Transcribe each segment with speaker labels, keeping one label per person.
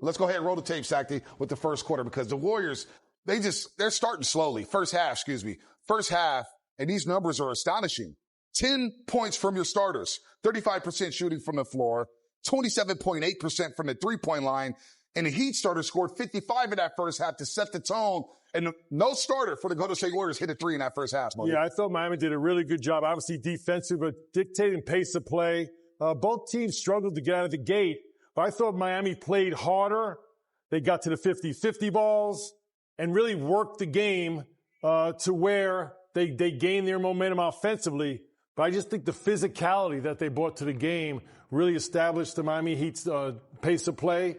Speaker 1: Let's go ahead and roll the tape, Sackey, with the first quarter because the Warriors, they're starting slowly. First half, and these numbers are astonishing. 10 points from your starters, 35% shooting from the floor, 27.8% from the three-point line, and the Heat starter scored 55 in that first half to set the tone. And no starter for the Golden State Warriors hit a three in that first half. Malik.
Speaker 2: Yeah, I thought Miami did a really good job. Obviously defensive, but dictating pace of play. Both teams struggled to get out of the gate, but I thought Miami played harder. They got to the 50-50 balls and really worked the game to where they gained their momentum offensively. But I just think the physicality that they brought to the game really established the Miami Heat's pace of play.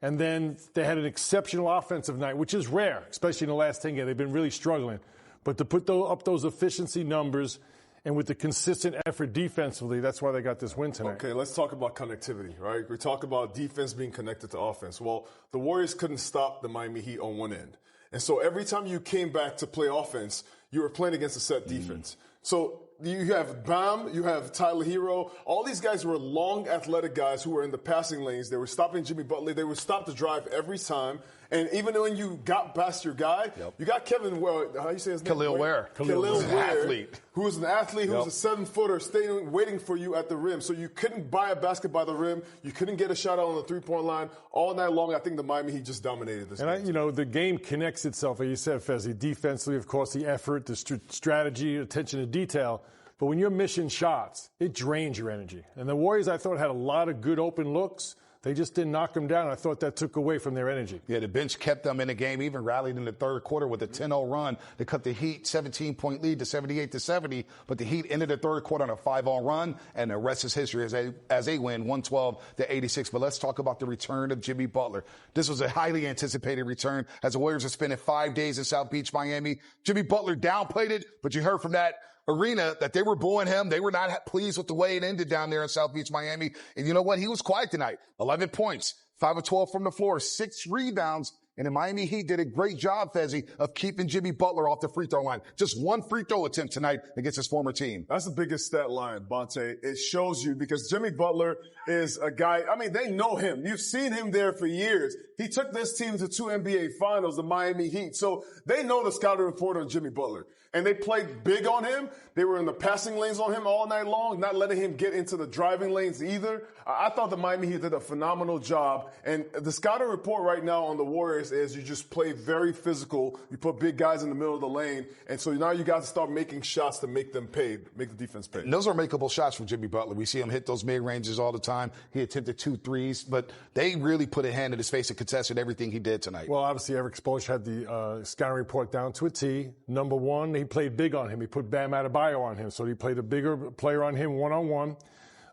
Speaker 2: And then they had an exceptional offensive night, which is rare, especially in the last 10 games. They've been really struggling. But to put up those efficiency numbers and with the consistent effort defensively, that's why they got this win tonight.
Speaker 3: Okay, let's talk about connectivity, right? We talk about defense being connected to offense. Well, the Warriors couldn't stop the Miami Heat on one end. And so every time you came back to play offense, you were playing against a set defense. So you have Bam, you have Tyler Hero. All these guys were long, athletic guys who were in the passing lanes. They were stopping Jimmy Butler. They would stop the drive every time. And even when you got past your guy, you got Kevin, how you say his name?
Speaker 1: Khalil Ware.
Speaker 3: Khalil Ware, who was an athlete, who was a 7-footer, staying waiting for you at the rim. So you couldn't buy a basket by the rim. You couldn't get a shot out on the three-point line. All night long, I think the Miami Heat just dominated this game.
Speaker 2: The game connects itself, as you said, Fezzi. Defensively, of course, the effort, the strategy, attention to detail. But when you're missing shots, it drains your energy. And the Warriors, I thought, had a lot of good open looks. They just didn't knock them down. I thought that took away from their energy.
Speaker 1: Yeah, the bench kept them in the game, even rallied in the third quarter with a 10-0 run to cut the Heat 17-point lead to 78-70. But the Heat ended the third quarter on a 5-0 run, and the rest is history as they win 112-86. But let's talk about the return of Jimmy Butler. This was a highly anticipated return as the Warriors are spending 5 days in South Beach, Miami. Jimmy Butler downplayed it, but you heard from that arena that they were booing him. They were not pleased with the way it ended down there in South Beach, Miami. And you know what? He was quiet tonight. 11 points, 5 of 12 from the floor, 6 rebounds. And the Miami Heat did a great job, Fezzi, of keeping Jimmy Butler off the free throw line. Just one free throw attempt tonight against his former team.
Speaker 3: That's the biggest stat line, Bonte. It shows you because Jimmy Butler is a guy, they know him. You've seen him there for years. He took this team to 2 NBA finals, the Miami Heat. So they know the scouting report on Jimmy Butler. And they played big on him. They were in the passing lanes on him all night long, not letting him get into the driving lanes either. I thought the Miami Heat did a phenomenal job. And the scouting report right now on the Warriors is you just play very physical. You put big guys in the middle of the lane. And so now you got to start making shots to make them pay, make the defense pay.
Speaker 1: And those are makeable shots from Jimmy Butler. We see him hit those mid-ranges all the time. He attempted 2 threes, but they really put a hand in his face and contested everything he did tonight.
Speaker 2: Well, obviously, Eric Spoelstra had the scouting report down to a T. Number one, he played big on him. He put Bam Adebayo on him, so he played a bigger player on him one-on-one.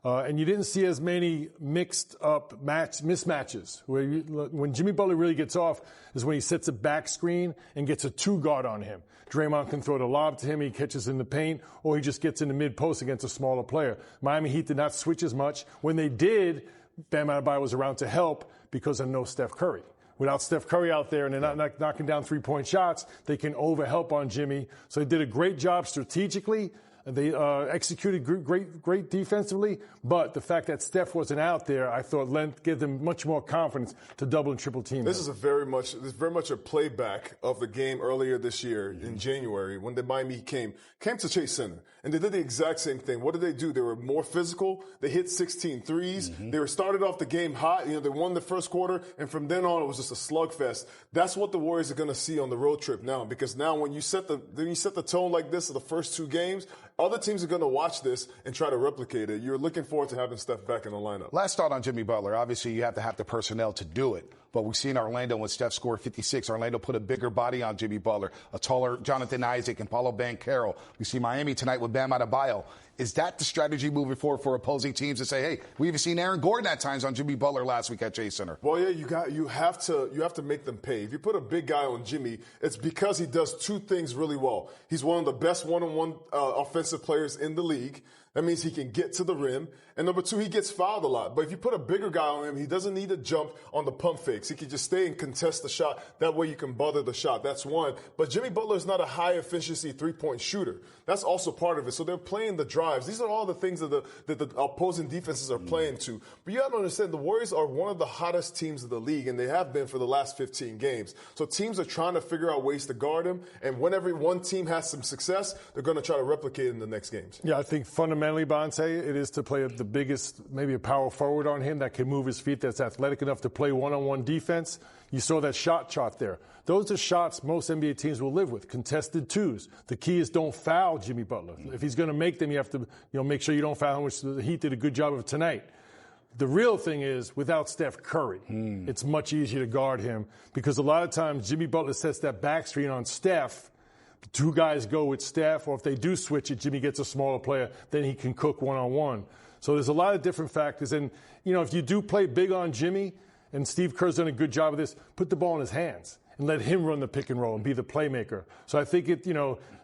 Speaker 2: And you didn't see as many mixed-up mismatches. When Jimmy Butler really gets off is when he sets a back screen and gets a 2-guard on him. Draymond can throw the lob to him, he catches in the paint, or he just gets in the mid-post against a smaller player. Miami Heat did not switch as much. When they did, Bam Adebayo was around to help because of no Steph Curry. Without Steph Curry out there and they're not knocking down 3-point shots, they can overhelp on Jimmy. So they did a great job strategically. They executed great defensively, but the fact that Steph wasn't out there, I thought, gave them much more confidence to double and triple team.
Speaker 3: This is very much a playback of the game earlier this year in January when the Miami came to Chase Center, and they did the exact same thing. What did they do? They were more physical. They hit 16 threes. They were started off the game hot. They won the first quarter, and from then on, it was just a slugfest. That's what the Warriors are going to see on the road trip now, because now when you set the tone like this of the first 2 games, other teams are going to watch this and try to replicate it. You're looking forward to having Steph back in the lineup.
Speaker 1: Last thought on Jimmy Butler. Obviously, you have to have the personnel to do it. But we've seen Orlando when Steph scored 56. Orlando put a bigger body on Jimmy Butler, a taller Jonathan Isaac and Paolo Banchero. We see Miami tonight with Bam Adebayo. Is that the strategy moving forward for opposing teams to say, hey, we even seen Aaron Gordon at times on Jimmy Butler last week at Chase Center?
Speaker 3: Well, yeah, you have to make them pay. If you put a big guy on Jimmy, it's because he does 2 things really well. He's one of the best one-on-one offensive players in the league. That means he can get to the rim. And number two, he gets fouled a lot. But if you put a bigger guy on him, he doesn't need to jump on the pump fakes. He can just stay and contest the shot. That way you can bother the shot. That's one. But Jimmy Butler is not a high-efficiency three-point shooter. That's also part of it. So they're playing the drives. These are all the things that the opposing defenses are playing to. But you have to understand, the Warriors are one of the hottest teams of the league, and they have been for the last 15 games. So teams are trying to figure out ways to guard him. And whenever one team has some success, they're going to try to replicate it in the next games.
Speaker 2: Yeah, I think fundamentally, Bonte, it is to play the biggest, maybe a power forward on him that can move his feet, that's athletic enough to play one-on-one defense. You saw that shot chart there. Those are shots most NBA teams will live with, contested twos. The key is don't foul Jimmy Butler. If he's going to make them, you have to make sure you don't foul him, which the Heat did a good job of tonight. The real thing is, without Steph Curry, it's much easier to guard him because a lot of times Jimmy Butler sets that back screen on Steph. The two guys go with Steph, or if they do switch it, Jimmy gets a smaller player, then he can cook one-on-one. So there's a lot of different factors. And, if you do play big on Jimmy, and Steve Kerr's done a good job of this, put the ball in his hands and let him run the pick and roll and be the playmaker. So I think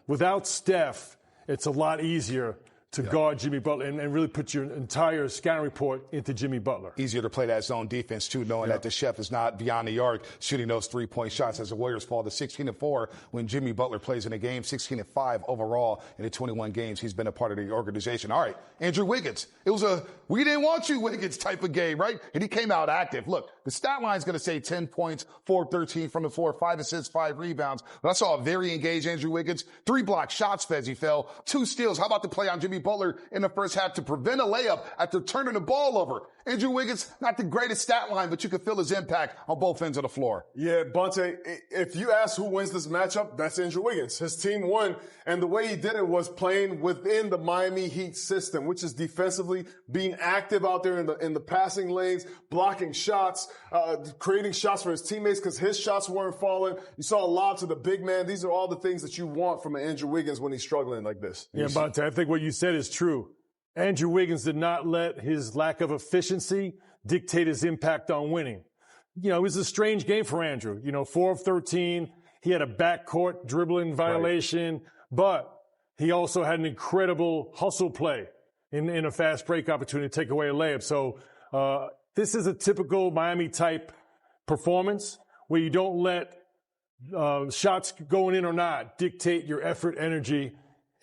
Speaker 2: without Steph, it's a lot easier to guard Jimmy Butler and really put your entire scouting report into Jimmy Butler.
Speaker 1: Easier to play that zone defense, too, knowing that the chef is not beyond the arc shooting those three-point shots as the Warriors fall to 16-4 when Jimmy Butler plays in a game, 16-5 overall in the 21 games he's been a part of the organization. All right, Andrew Wiggins. It was a we didn't want you Wiggins type of game, right? And he came out active. Look, the stat line is going to say 10 points, 4-13 from the floor, 5 assists, 5 rebounds. But I saw a very engaged Andrew Wiggins. 3 block shots, Fez, he fell. 2 steals. How about the play on Jimmy Butler in the first half to prevent a layup after turning the ball over? Andrew Wiggins, not the greatest stat line, but you can feel his impact on both ends of the floor.
Speaker 3: Yeah, Bonte, if you ask who wins this matchup, that's Andrew Wiggins. His team won, and the way he did it was playing within the Miami Heat system, which is defensively being active out there in the passing lanes, blocking shots, creating shots for his teammates because his shots weren't falling. You saw a lob to the big man. These are all the things that you want from an Andrew Wiggins when he's struggling like this.
Speaker 2: Yeah, Bonte, I think what you said is true. Andrew Wiggins did not let his lack of efficiency dictate his impact on winning. It was a strange game for Andrew. 4 of 13. He had a backcourt dribbling violation, but he also had an incredible hustle play in a fast break opportunity to take away a layup. So this is a typical Miami-type performance where you don't let shots going in or not dictate your effort, energy,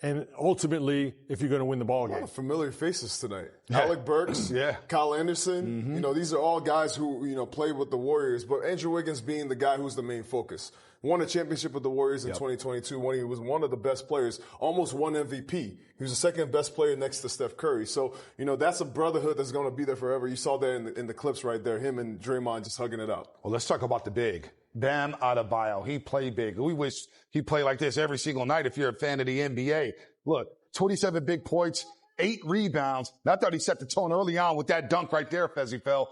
Speaker 2: and ultimately, if you're going to win the ball game.
Speaker 3: A lot of familiar faces tonight. Alec Burks, Kyle Anderson. These are all guys who, played with the Warriors. But Andrew Wiggins being the guy who's the main focus. Won a championship with the Warriors in 2022 when he was one of the best players, almost won MVP. He was the second best player next to Steph Curry. So, that's a brotherhood that's going to be there forever. You saw that in the clips right there, him and Draymond just hugging it out.
Speaker 1: Well, let's talk about the big. Bam Adebayo. He played big. We wish he played like this every single night if you're a fan of the NBA. Look, 27 big points, 8 rebounds. And I thought he set the tone early on with that dunk right there, Fezzi fell.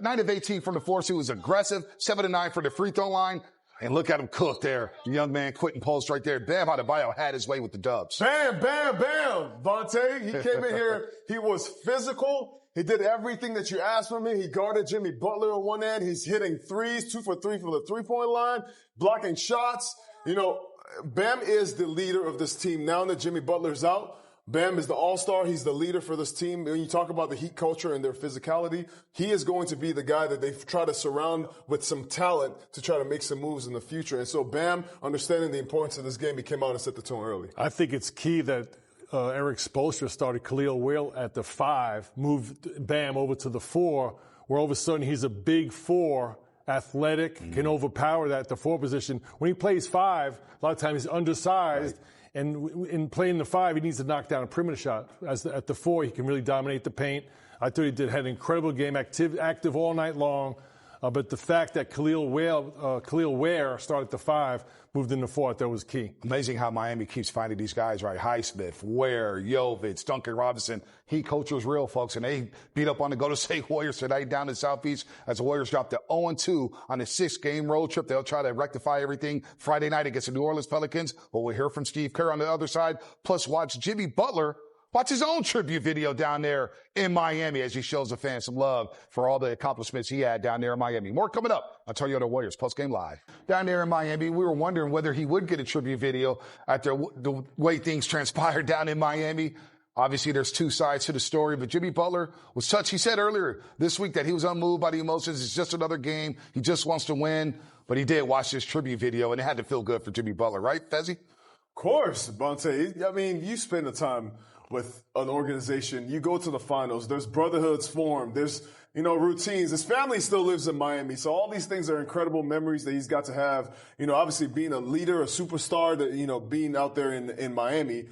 Speaker 1: 9 of 18 from the floor, so he was aggressive. 7 of 9 for the free throw line. And look at him cook there. The young man quitting post right there. Bam Adebayo had his way with the dubs.
Speaker 3: Bam, bam, bam. Vontae, he came in here. He was physical. He did everything that you asked from him. He guarded Jimmy Butler on one end. He's hitting threes, 2 for 3 from the three-point line, blocking shots. Bam is the leader of this team. Now that Jimmy Butler's out, Bam is the all-star. He's the leader for this team. When you talk about the Heat culture and their physicality, he is going to be the guy that they try to surround with some talent to try to make some moves in the future. And so Bam, understanding the importance of this game, he came out and set the tone early.
Speaker 2: I think it's key that Eric Spoelstra started Khalil Whale at the 5, moved Bam over to the 4, where all of a sudden he's a big 4, athletic, can overpower that at the 4 position. When he plays 5, a lot of times he's undersized, and in playing the 5, he needs to knock down a perimeter shot. At the 4, he can really dominate the paint. I thought he had an incredible game, active all night long. But the fact that Khalil Ware started at the 5, moved into 4, I thought was key.
Speaker 1: Amazing how Miami keeps finding these guys, right? Highsmith, Ware, Jovic, Duncan Robinson. Heat culture is real, folks, and they beat up on the Golden State Warriors tonight down in the Southeast as the Warriors dropped to 0-2 on a 6-game road trip. They'll try to rectify everything Friday night against the New Orleans Pelicans. But we'll hear from Steve Kerr on the other side. Plus, watch Jimmy Butler watch his own tribute video down there in Miami as he shows the fans some love for all the accomplishments he had down there in Miami. More coming up on Toyota Warriors Postgame Live. Down there in Miami, we were wondering whether he would get a tribute video after the way things transpired down in Miami. Obviously, there's two sides to the story, but Jimmy Butler was touched. He said earlier this week that he was unmoved by the emotions. It's just another game. He just wants to win. But he did watch this tribute video, and it had to feel good for Jimmy Butler, right, Fezzi?
Speaker 3: Of course, Bonte. I mean, you spend the time with an organization. You go to the finals. There's brotherhoods formed. There's, routines. His family still lives in Miami. So all these things are incredible memories that he's got to have. Obviously being a leader, a superstar, that, being out there in Miami.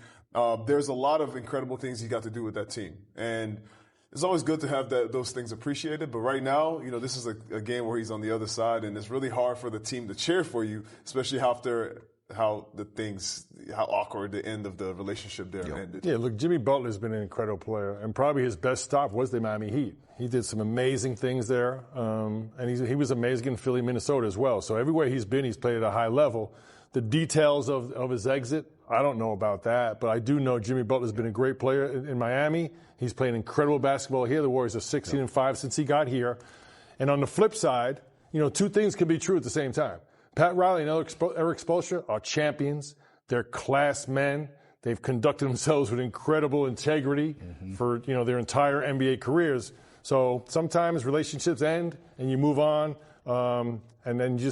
Speaker 3: There's a lot of incredible things he got to do with that team. And it's always good to have those things appreciated. But right now, this is a game where he's on the other side, and it's really hard for the team to cheer for you, especially after how awkward the end of the relationship there ended.
Speaker 2: Yeah, look, Jimmy Butler's been an incredible player, and probably his best stop was the Miami Heat. He did some amazing things there, and he was amazing in Philly, Minnesota as well. So everywhere he's been, he's played at a high level. The details of his exit, I don't know about that, but I do know Jimmy Butler's been a great player in Miami. He's playing incredible basketball here. The Warriors are 16-5 since he got here. And on the flip side, two things can be true at the same time. Pat Riley and Eric Spoelstra are champions. They're class men. They've conducted themselves with incredible integrity for their entire NBA careers. So sometimes relationships end and you move on, and then you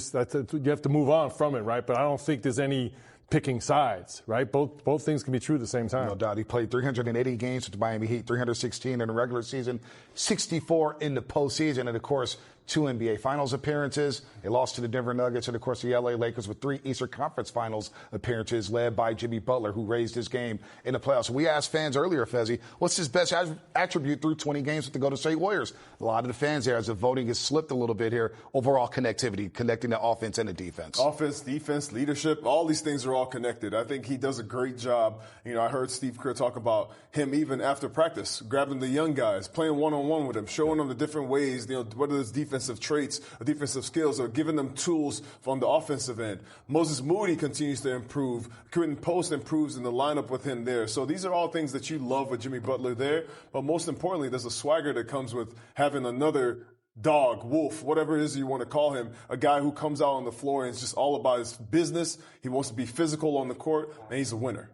Speaker 2: have to move on from it, right? But I don't think there's any picking sides, right? Both things can be true at the same time.
Speaker 1: No doubt. He played 380 games with the Miami Heat, 316 in the regular season, 64 in the postseason, and, of course, 2 NBA Finals appearances. They lost to the Denver Nuggets and, of course, the LA Lakers with 3 Eastern Conference Finals appearances led by Jimmy Butler, who raised his game in the playoffs. We asked fans earlier, Fezzi, what's his best attribute through 20 games with the Golden State Warriors? A lot of the fans there, as the voting has slipped a little bit here, overall connectivity, connecting the offense and the defense.
Speaker 3: Offense, defense, leadership, all these things are all connected. I think he does a great job. I heard Steve Kerr talk about him even after practice, grabbing the young guys, playing one-on-one with them, showing them the different ways, whether it's defensive traits or defensive skills, or giving them tools from the offensive end. Moses Moody continues to improve. Quentin Post improves in the lineup with him there. So these are all things that you love with Jimmy Butler there. But most importantly, there's a swagger that comes with having another dog, wolf, whatever it is you want to call him, a guy who comes out on the floor and it's just all about his business. He wants to be physical on the court, and he's a winner.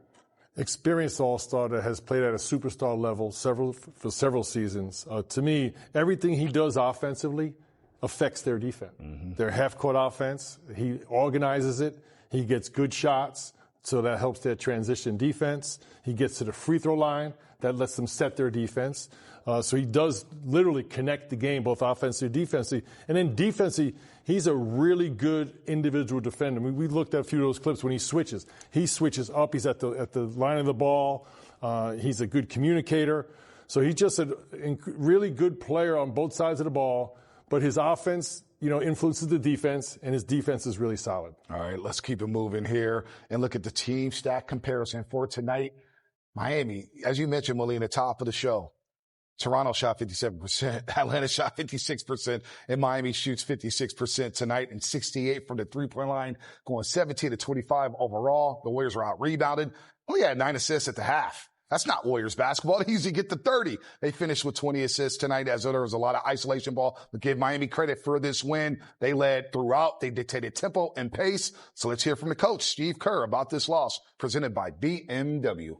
Speaker 2: Experienced all-star that has played at a superstar level for several seasons. To me, everything he does offensively affects their defense. Their half-court offense, he organizes it. He gets good shots, so that helps their transition defense. He gets to the free throw line. That lets them set their defense. So he does literally connect the game, both offensively and defensively. And then defensively, he's a really good individual defender. I mean, we looked at a few of those clips when he switches. He switches up. He's at the line of the ball. He's a good communicator. So he's just a really good player on both sides of the ball. But his offense, influences the defense, and his defense is really solid.
Speaker 1: All right, let's keep it moving here and look at the team stat comparison for tonight. Miami, as you mentioned, Willie, in the top of the show, Toronto shot 57%, Atlanta shot 56%, and Miami shoots 56% tonight and 68 from the three-point line, going 17-25 overall. The Warriors were out-rebounded. Only had 9 assists at the half. That's not Warriors basketball. They usually get to 30. They finished with 20 assists tonight, as there was a lot of isolation ball. But give Miami credit for this win. They led throughout. They dictated tempo and pace. So let's hear from the coach, Steve Kerr, about this loss presented by BMW.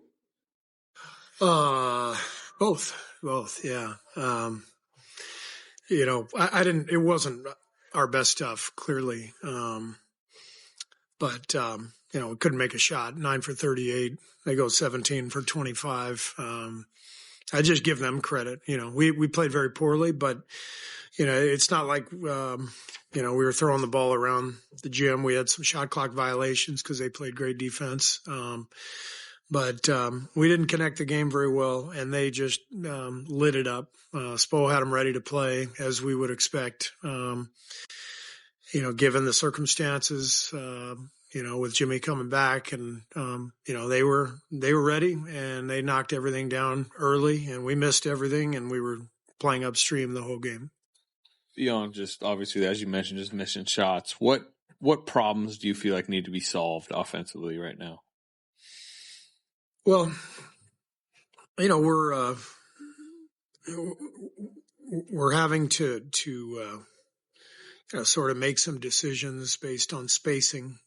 Speaker 4: Both, yeah. It wasn't our best stuff, clearly. But we couldn't make a shot. 9 for 38. They go 17 for 25. I just give them credit. We played very poorly, but, it's not like, we were throwing the ball around the gym. We had some shot clock violations because they played great defense. But we didn't connect the game very well, and they just lit it up. Spo had them ready to play, as we would expect, given the circumstances, with Jimmy coming back. And, they were ready, and they knocked everything down early, and we missed everything, and we were playing upstream the whole game.
Speaker 5: Beyond just, obviously, as you mentioned, just missing shots, what problems do you feel like need to be solved offensively right now?
Speaker 4: Well, we're having to sort of make some decisions based on spacing.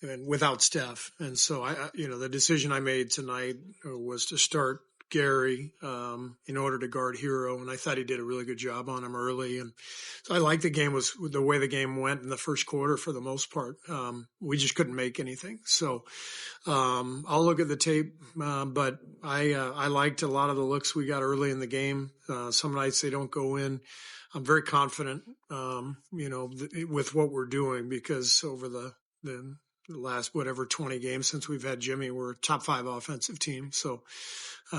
Speaker 4: and without Steph. And so the decision I made tonight was to start Gary in order to guard Hero, and I thought he did a really good job on him early. And so I liked the way the game went in the first quarter for the most part. We just couldn't make anything. So I'll look at the tape, but I liked a lot of the looks we got early in the game. Some nights they don't go in. I'm very confident, with what we're doing, because over the last 20 games since we've had Jimmy, we're a top 5 offensive team. So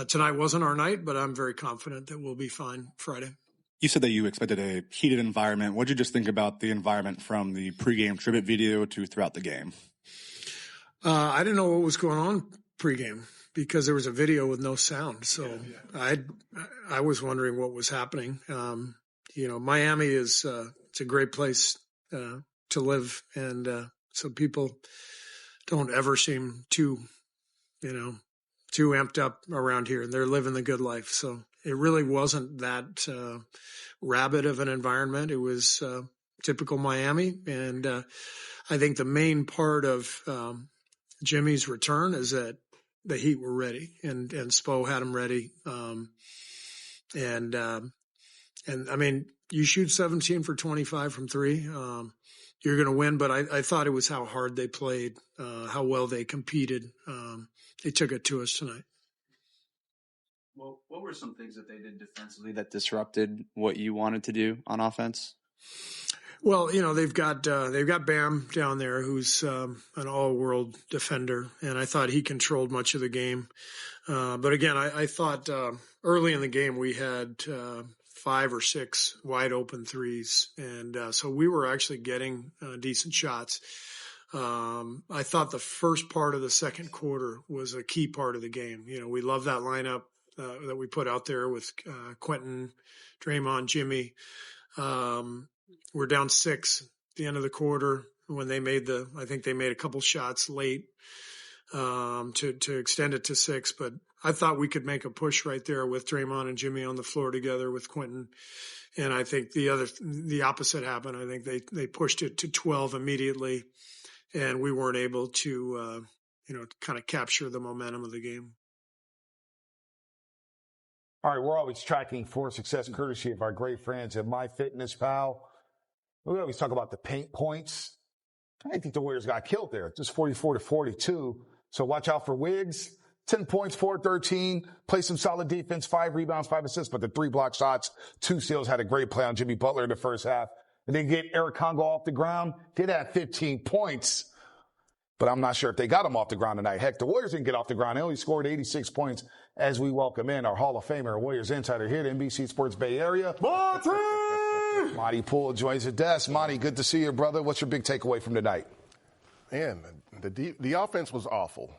Speaker 4: tonight wasn't our night, but I'm very confident that we'll be fine Friday.
Speaker 6: You said that you expected a heated environment. What did you just think about the environment from the pregame tribute video to throughout the game?
Speaker 4: I didn't know what was going on pregame because there was a video with no sound. So I was wondering what was happening. Miami is it's a great place to live, and so people don't ever seem too amped up around here. They're living the good life. So it really wasn't that rabid of an environment. It was typical Miami. And I think the main part of Jimmy's return is that the Heat were ready, and Spo had them ready. And I mean, you shoot 17 for 25 from 3. You're going to win, but I thought it was how hard they played, how well they competed. They took it to us tonight.
Speaker 7: Well, what were some things that they did defensively that disrupted what you wanted to do on offense?
Speaker 4: Well, they've got Bam down there, who's an all-world defender, and I thought he controlled much of the game. But again, I thought early in the game we had 5 or 6 wide open threes. And so we were actually getting decent shots. I thought the first part of the second quarter was a key part of the game. We love that lineup that we put out there with Quentin, Draymond, Jimmy. We're down 6 at the end of the quarter when I think they made a couple shots late to extend it to 6. But I thought we could make a push right there with Draymond and Jimmy on the floor together with Quentin. And I think the opposite happened. I think they pushed it to 12 immediately, and we weren't able to, kind of capture the momentum of the game.
Speaker 1: All right, we're always tracking for success courtesy of our great friends at MyFitnessPal. We always talk about the paint points. I think the Warriors got killed there, just 44-42. So watch out for Wiggins. 10 points, 4-13, play some solid defense, 5 rebounds, 5 assists, but the 3 block shots, 2 steals, had a great play on Jimmy Butler in the first half. And then get Eric Congo off the ground, did have 15 points, but I'm not sure if they got him off the ground tonight. Heck, the Warriors didn't get off the ground. They only scored 86 points as we welcome in our Hall of Famer, Warriors insider here at NBC Sports Bay Area. Monte Poole joins the desk. Monte, good to see you, brother. What's your big takeaway from tonight?
Speaker 8: Man, the offense was awful.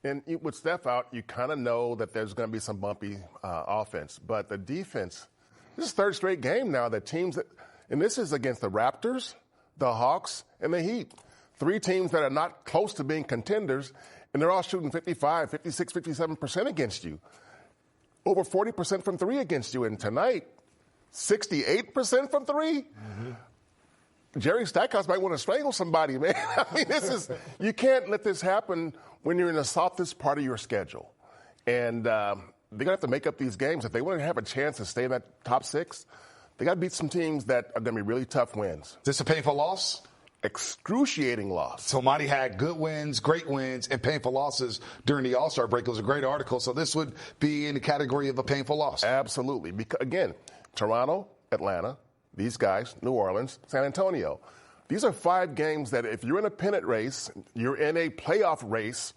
Speaker 8: And with Steph out, you kind of know that there's going to be some bumpy offense. But the defense, this is third straight game now that teams and this is against the Raptors, the Hawks, and the Heat. 3 teams that are not close to being contenders, and they're all shooting 55, 56, 57% against you. Over 40% from 3 against you. And tonight, 68% from 3? Mm-hmm. Jerry Stackhouse might want to strangle somebody, man. I mean, you can't let this happen when you're in the softest part of your schedule. And they're going to have to make up these games. If they want to have a chance to stay in that top 6, they got to beat some teams that are going to be really tough wins.
Speaker 1: Is this a painful loss?
Speaker 8: Excruciating loss.
Speaker 1: So Monte had good wins, great wins, and painful losses during the All-Star break. It was a great article. So this would be in the category of a painful loss.
Speaker 8: Absolutely. Because, again, Toronto, Atlanta, these guys, New Orleans, San Antonio. These are 5 games that if you're in a pennant race, you're in a playoff race,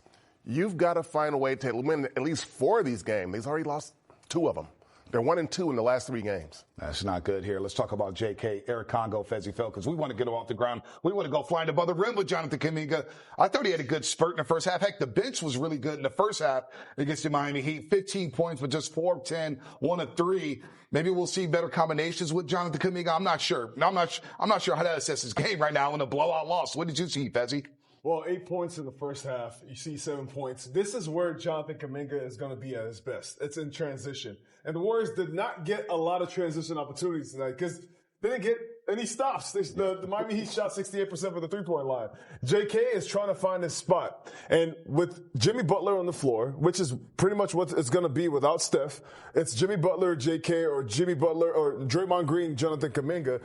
Speaker 8: you've got to find a way to win at least 4 of these games. They've already lost 2 of them. They're 1-2 in the last 3 games.
Speaker 1: That's not good here. Let's talk about J.K., Eric Congo, Fezzi Fell, because we want to get him off the ground. We want to go flying above the rim with Jonathan Kuminga. I thought he had a good spurt in the first half. Heck, the bench was really good in the first half against the Miami Heat. 15 points, but just 4 of 10, 1 of 3. Maybe we'll see better combinations with Jonathan Kuminga. I'm not sure. I'm not sure how to assess his game right now in a blowout loss. What did you see, Fezzi?
Speaker 3: Well, 8 points in the first half. You see 7 points. This is where Jonathan Kuminga is going to be at his best. It's in transition. And the Warriors did not get a lot of transition opportunities tonight because they didn't get and he stops. The Miami Heat shot 68% for the three-point line. JK is trying to find his spot. And with Jimmy Butler on the floor, which is pretty much what it's going to be without Steph, it's Jimmy Butler, JK, or Jimmy Butler, or Draymond Green, Jonathan Kuminga.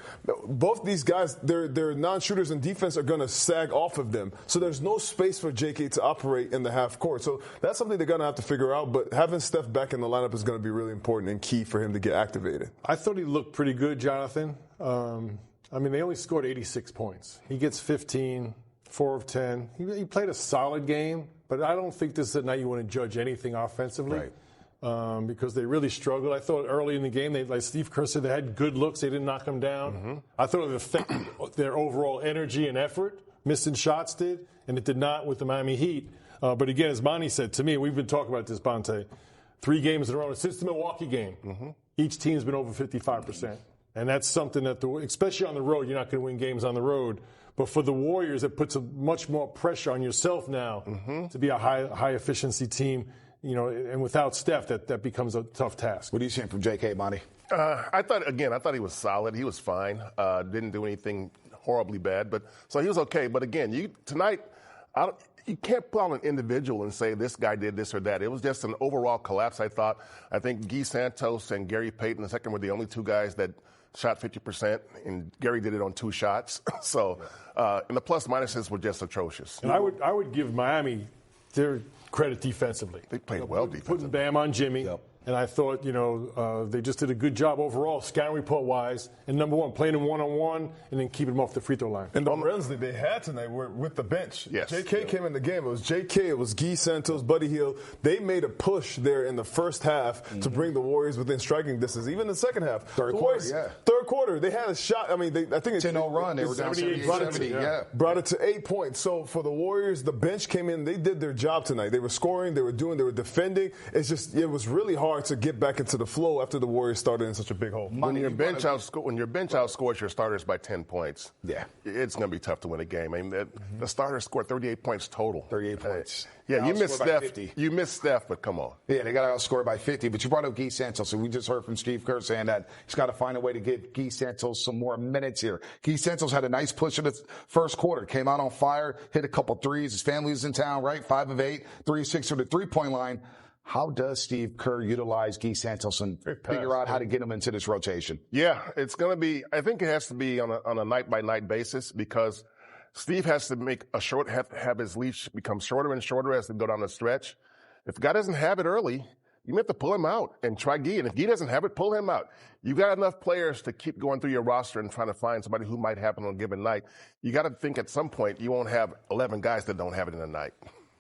Speaker 3: Both these guys, their non-shooters in defense are going to sag off of them. So there's no space for JK to operate in the half court. So that's something they're going to have to figure out. But having Steph back in the lineup is going to be really important and key for him to get activated.
Speaker 2: I thought he looked pretty good, Jonathan. I mean, they only scored 86 points. He gets 15, 4 of 10. He played a solid game, but I don't think this is a night you want to judge anything offensively. Right. Because they really struggled. I thought early in the game, like Steve Kerr said, they had good looks. They didn't knock them down. Mm-hmm. I thought it affected their overall energy and effort. Missing shots did, and it did not with the Miami Heat. But again, as Monty said to me, we've been talking about this, Bonte, 3 games in a row. Since the Milwaukee game, each team's been over 55%. And that's something that, especially on the road, you're not going to win games on the road. But for the Warriors, it puts much more pressure on yourself now to be a high efficiency team. And without Steph, that becomes a tough task.
Speaker 1: What are you seeing from JK, Monty?
Speaker 8: I thought he was solid. He was fine. Didn't do anything horribly bad, so he was okay. But again, tonight, you can't put on an individual and say this guy did this or that. It was just an overall collapse, I thought. I think Gui Santos and Gary Payton II were the only 2 guys that shot 50%, and Gary did it on 2 shots. So, and the plus minuses were just atrocious.
Speaker 2: And I would give Miami their credit defensively.
Speaker 8: They played well defensively.
Speaker 2: Putting Bam on Jimmy. Yep. And I thought, they just did a good job overall, scouting report-wise. And number one, playing him one-on-one and then keeping him off the free throw line.
Speaker 3: And the runs that they had tonight were with the bench.
Speaker 8: Yes.
Speaker 3: JK came in the game. It was JK, it was Gui Santos, Buddy Hield. They made a push there in the first half to bring the Warriors within striking distance, even in the second half.
Speaker 1: Third quarter,
Speaker 3: they had a shot. I mean, I think it's
Speaker 1: 10-0 run. They were down 70.
Speaker 3: Brought it to 8 points. So for the Warriors, the bench came in. They did their job tonight. They were scoring. They were defending. It was really hard to get back into the flow after the Warriors started in such a big hole.
Speaker 8: When your bench outscores your starters by 10 points, it's going to be tough to win a game. I mean, the starters scored 38 points total.
Speaker 1: 38 points.
Speaker 8: You missed Steph. You missed Steph, but come on.
Speaker 1: Yeah, they got outscored by 50. But you brought up Gui Santos, and we just heard from Steve Kerr saying that he's got to find a way to give Gui Santos some more minutes here. Gui Santos had a nice push in the first quarter. Came out on fire, hit a couple threes. His family was in town, right? 5 of 8, 3 of 6 from the three-point line. How does Steve Kerr utilize Gui Santos and figure out how to get him into this rotation?
Speaker 8: Yeah, it's going to be – I think it has to be on a night-by-night basis because Steve has to have his leash become shorter and shorter as they go down the stretch. If the guy doesn't have it early, you have to pull him out and try Gui. And if Gui doesn't have it, pull him out. You've got enough players to keep going through your roster and trying to find somebody who might have it on a given night. You got to think at some point you won't have 11 guys that don't have it in a night.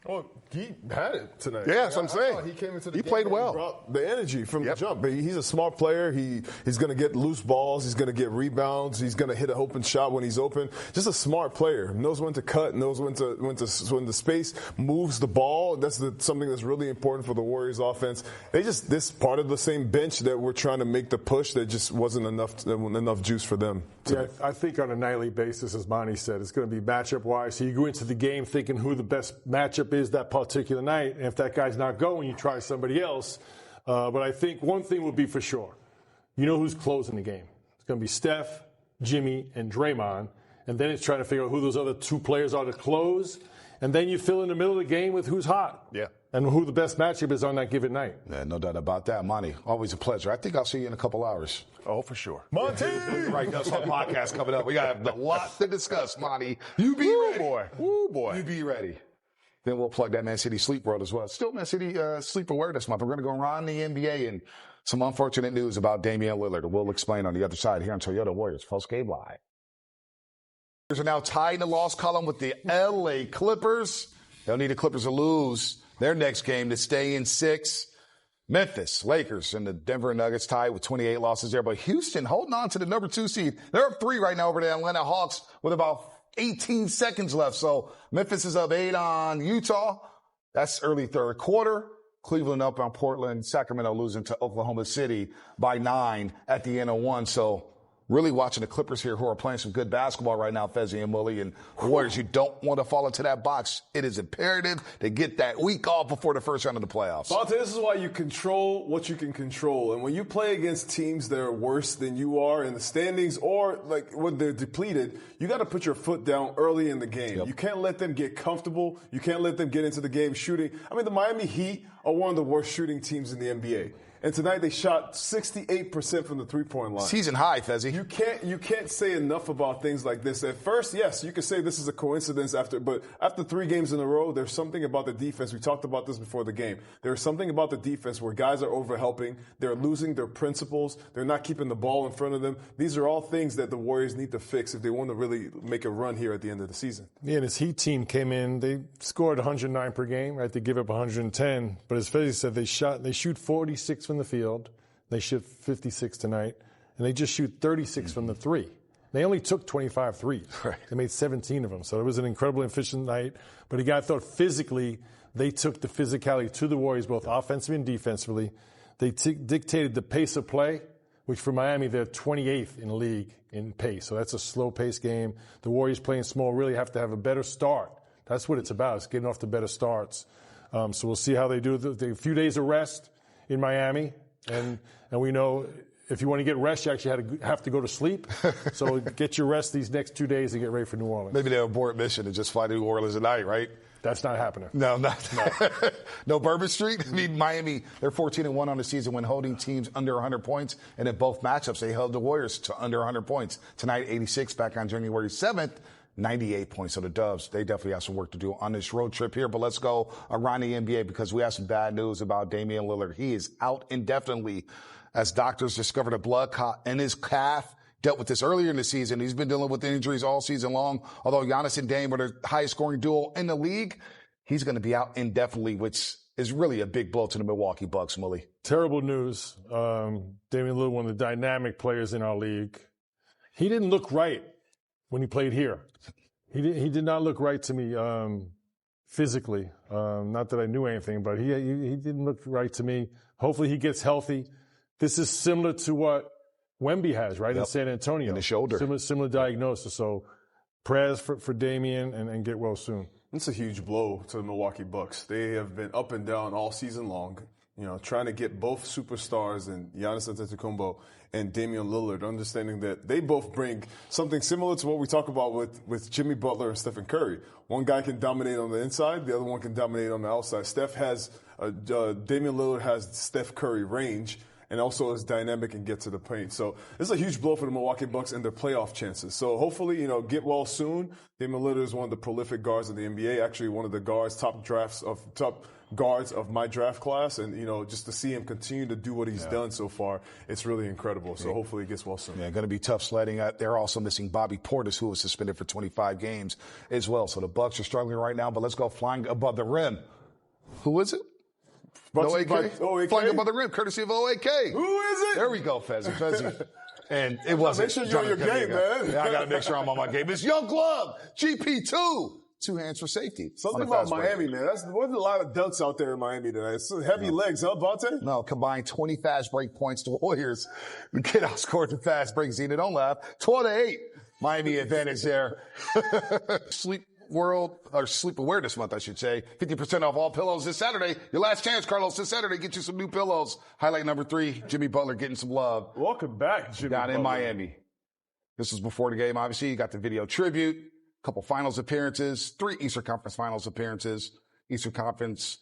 Speaker 3: Well, he had it tonight.
Speaker 8: Yeah, that's what I'm saying.
Speaker 3: He came into the game
Speaker 8: played well.
Speaker 3: He brought the energy from the jump. He's a smart player. He's going to get loose balls. He's going to get rebounds. He's going to hit an open shot when he's open. Just a smart player. Knows when to cut. Knows when the space moves the ball. That's something that's really important for the Warriors offense. This part of the same bench that we're trying to make the push that just wasn't enough juice for them.
Speaker 2: Yeah, I think on a nightly basis, as Monty said, it's going to be matchup-wise. So you go into the game thinking who the best matchup is that particular night, and if that guy's not going, you try somebody else. But I think one thing will be for sure. You know who's closing the game. It's going to be Steph, Jimmy, and Draymond, and then it's trying to figure out who those other 2 players are to close, and then you fill in the middle of the game with who's hot.
Speaker 8: Yeah.
Speaker 2: And who the best matchup is on that given night.
Speaker 1: Yeah, no doubt about that. Monty, always a pleasure. I think I'll see you in a couple hours.
Speaker 8: Oh, for sure.
Speaker 3: Monty!
Speaker 1: Right, that's our podcast coming up. We got a lot to discuss, Monty. You be ready.
Speaker 8: Boy.
Speaker 1: You be ready. Then we'll plug that Man City Sleep World as well. Still Man City Sleep Awareness Month. We're going to go around the NBA and some unfortunate news about Damian Lillard. We'll explain on the other side here on Toyota Warriors Post Game Live. Warriors are now tied in the loss column with the LA Clippers. They'll need the Clippers to lose their next game to stay in 6. Memphis, Lakers, and the Denver Nuggets tied with 28 losses there. But Houston holding on to the number 2 seed. They're up 3 right now over the Atlanta Hawks with about 18 seconds left. So Memphis is up 8 on Utah. That's early third quarter. Cleveland up on Portland. Sacramento losing to Oklahoma City by 9 at the end of 1. So really watching the Clippers here who are playing some good basketball right now, Fezzi and Mully, and the Warriors, you don't want to fall into that box. It is imperative to get that week off before the first round of the playoffs.
Speaker 3: Monte, this is why you control what you can control. And when you play against teams that are worse than you are in the standings or like when they're depleted, you got to put your foot down early in the game. Yep. You can't let them get comfortable. You can't let them get into the game shooting. I mean, the Miami Heat are one of the worst shooting teams in the NBA. And tonight they shot 68% from the three-point line.
Speaker 1: Season high, Fezzi.
Speaker 3: You can't say enough about things like this. At first, yes, you could say this is a coincidence but after 3 games in a row, there's something about the defense. We talked about this before the game. There's something about the defense where guys are overhelping. They're losing their principles. They're not keeping the ball in front of them. These are all things that the Warriors need to fix if they want to really make a run here at the end of the season.
Speaker 2: Yeah, and his Heat team came in. They scored 109 per game, right? They give up 110. But as Fezzi said, they shoot 46 from the field. They shoot 56 tonight, and they just shoot 36 from the three. They only took 25 threes.
Speaker 1: Right.
Speaker 2: They made 17 of them. So it was an incredibly efficient night. But I thought physically, they took the physicality to the Warriors, both offensively and defensively. They dictated the pace of play, which for Miami, they're 28th in the league in pace. So that's a slow-paced game. The Warriors playing small really have to have a better start. That's what it's about. It's getting off to better starts. So we'll see how they do. A few days of rest in Miami, and we know if you want to get rest, you actually have to go to sleep. So get your rest these next 2 days to get ready for New Orleans.
Speaker 1: Maybe they'll abort mission and just fly to New Orleans tonight, right?
Speaker 2: That's not happening.
Speaker 1: No. No Bourbon Street? I mean, Miami, they're 14-1 on the season when holding teams under 100 points. And in both matchups, they held the Warriors to under 100 points. Tonight, 86, back on January 7th. 98 points. So the Dubs, they definitely have some work to do on this road trip here. But let's go around the NBA because we have some bad news about Damian Lillard. He is out indefinitely as doctors discovered a blood clot in his calf. Dealt with this earlier in the season. He's been dealing with injuries all season long. Although Giannis and Dame are the highest scoring duo in the league, he's going to be out indefinitely, which is really a big blow to the Milwaukee Bucks, Mully.
Speaker 2: Terrible news. Damian Lillard, one of the dynamic players in our league. He didn't look right when he played here. He did not look right to me physically. Not that I knew anything, but he didn't look right to me. Hopefully he gets healthy. This is similar to what Wemby has, right, in San Antonio.
Speaker 1: In the shoulder.
Speaker 2: Similar diagnosis. So prayers for Damian and get well soon.
Speaker 3: It's a huge blow to the Milwaukee Bucks. They have been up and down all season long, trying to get both superstars and Giannis Antetokounmpo and Damian Lillard, understanding that they both bring something similar to what we talk about with Jimmy Butler and Stephen Curry. One guy can dominate on the inside, the other one can dominate on the outside. Damian Lillard has Steph Curry range and also is dynamic and get to the paint. So this is a huge blow for the Milwaukee Bucks and their playoff chances. So hopefully, get well soon. Damian Lillard is one of the prolific guards in the NBA, actually one of the top guards of my draft class, and just to see him continue to do what he's done so far, it's really incredible. So hopefully he gets well soon.
Speaker 1: Yeah, going to be tough sledding. They're also missing Bobby Portis, who was suspended for 25 games as well. So the Bucks are struggling right now, but let's go flying above the rim. Who is it? OAK? Flying above the rim, courtesy of OAK.
Speaker 3: Who is it?
Speaker 1: There we go, Fezzi. And it wasn't.
Speaker 3: Make sure you're on your game, man.
Speaker 1: Yeah, I got to make sure I'm on my game. It's Young Glove, GP2. 2 hands for safety.
Speaker 3: Something about Miami, man. There's a lot of dunks out there in Miami tonight. It's heavy legs, huh, Bonte?
Speaker 1: No, combined 20 fast break points to Warriors. The kid outscored the fast break. Zena, don't laugh. 12-8. Miami advantage there. Sleep Awareness Month, I should say. 50% off all pillows this Saturday. Your last chance, Carlos, this Saturday. Get you some new pillows. Highlight number 3, Jimmy Butler getting some love.
Speaker 3: Welcome back, Jimmy
Speaker 1: Down
Speaker 3: Butler.
Speaker 1: in Miami. This was before the game, obviously. You got the video tribute, a couple finals appearances, 3 Eastern Conference finals appearances, Eastern Conference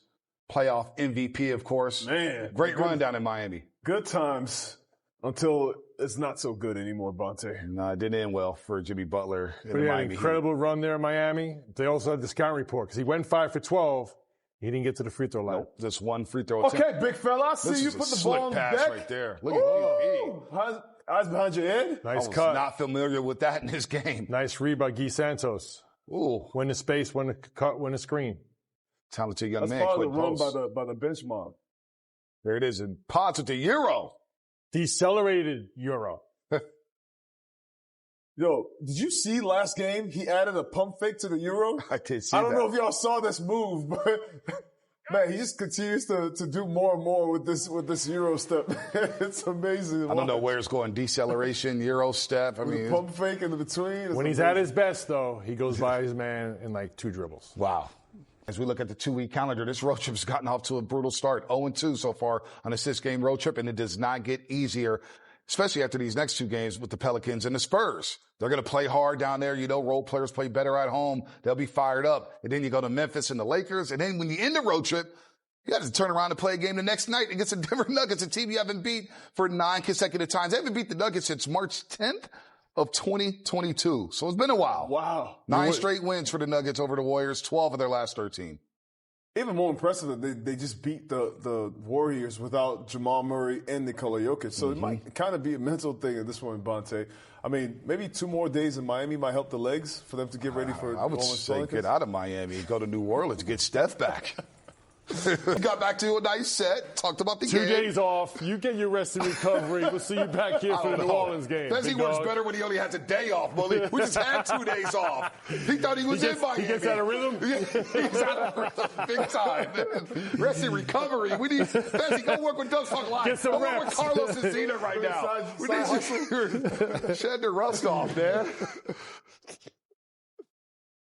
Speaker 1: playoff MVP, of course.
Speaker 3: Man.
Speaker 1: Great run down in Miami.
Speaker 3: Good times until it's not so good anymore, Bonte.
Speaker 1: No, it didn't end well for Jimmy Butler in
Speaker 2: But he had
Speaker 1: Miami.
Speaker 2: an incredible run there in Miami. They also had the scouting report because he went 5 for 12. He didn't get to the free throw line.
Speaker 1: Nope, just 1 free throw attempt.
Speaker 3: Okay, big fella, I see you put the ball on the
Speaker 1: pass
Speaker 3: deck.
Speaker 1: right there. Look at
Speaker 3: Eyes behind your head.
Speaker 2: Nice
Speaker 1: I
Speaker 2: cut.
Speaker 1: was not familiar with that in this game.
Speaker 2: Nice read by Gui Santos.
Speaker 1: Ooh,
Speaker 2: Win the space, win the cut, win the screen.
Speaker 1: talented young
Speaker 3: That's
Speaker 1: man.
Speaker 3: part of the
Speaker 1: Quinn
Speaker 3: run
Speaker 1: Post.
Speaker 3: by the bench mob.
Speaker 1: There it is in pods with the Euro.
Speaker 2: Decelerated Euro.
Speaker 3: Yo, did you see last game? He added a pump fake to the Euro.
Speaker 1: I did see
Speaker 3: I don't
Speaker 1: that.
Speaker 3: know if y'all saw this move, but Man, he just continues to do more and more with this Euro step. It's amazing.
Speaker 1: I don't know where it's going. Deceleration, Euro step. I mean,
Speaker 3: pump fake in between.
Speaker 2: When he's at his best, though, he goes by his man in like 2 dribbles.
Speaker 1: Wow. As we look at the 2-week calendar, this road trip's gotten off to a brutal start. 0-2 so far on a 6-game road trip, and it does not get easier, especially after these next 2 games with the Pelicans and the Spurs. They're going to play hard down there. You know, role players play better at home. They'll be fired up. And then you go to Memphis and the Lakers. And then when you end the road trip, you got to turn around and play a game the next night against the Denver Nuggets, a team you haven't beat for 9 consecutive times. They haven't beat the Nuggets since March 10th of 2022. So it's been a while.
Speaker 3: Wow.
Speaker 1: 9 straight wins for the Nuggets over the Warriors, 12 of their last 13.
Speaker 3: Even more impressive that they just beat the Warriors without Jamal Murray and Nikola Jokic. So it might kind of be a mental thing at this point, Bonte. I mean, maybe 2 more days in Miami might help the legs for them to get ready for
Speaker 1: I would say get out of Miami, go to New Orleans, get Steph back. Got back to a nice set, talked about the
Speaker 2: 2
Speaker 1: game.
Speaker 2: 2 days off. You get your rest and recovery. We'll see you back here for the New Orleans game.
Speaker 1: Fezzi works better when he only has a day off, Bully. We just had 2 days off. He thought he was in Miami.
Speaker 2: He gets out of rhythm?
Speaker 1: He's out of rhythm big time, man. Rest and recovery. We need Fezzi, go work with Doug's Funk Live.
Speaker 2: Get some
Speaker 1: go
Speaker 2: reps.
Speaker 1: work with Carlos and Zena right now. We need you. Shed the rust off, man.